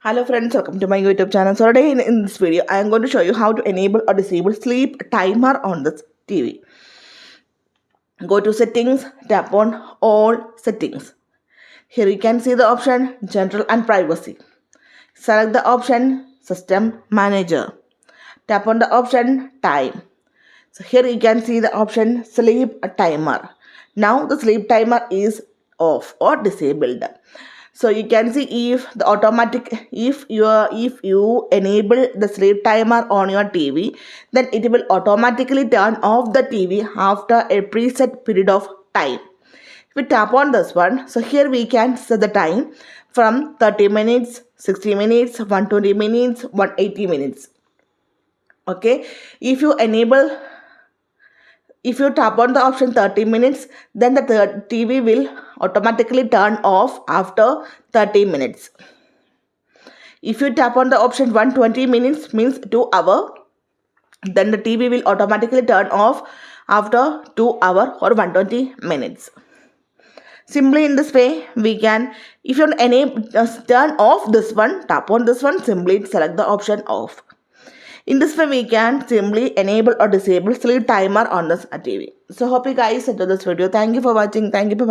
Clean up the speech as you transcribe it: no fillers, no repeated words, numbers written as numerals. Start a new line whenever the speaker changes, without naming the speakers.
Hello friends, welcome to my YouTube channel. So today in this video, I am going to show you how to enable or disable sleep timer on this TV. Go to settings, tap on all settings. Here you can see the option general and privacy. Select the option system manager. Tap on the option time. So here you can see the option sleep timer. Now the sleep timer is off or disabled. So you can see if you enable the sleep timer on your TV, then it will automatically turn off the TV after a preset period of time. If we tap on this one, so here we can set the time from 30 minutes, 60 minutes, 120 minutes, 180 minutes. Okay, if you tap on the option 30 minutes, then the TV will automatically turn off after 30 minutes. If you tap on the option 120 minutes, means 2 hours, then the TV will automatically turn off after 2 hours or 120 minutes. Simply in this way, we can, if you turn off this one, tap on this one, simply select the option off. In this way, we can simply enable or disable sleep timer on this TV. So hope you guys enjoyed this video. Thank you for watching. Thank you. Bye-bye.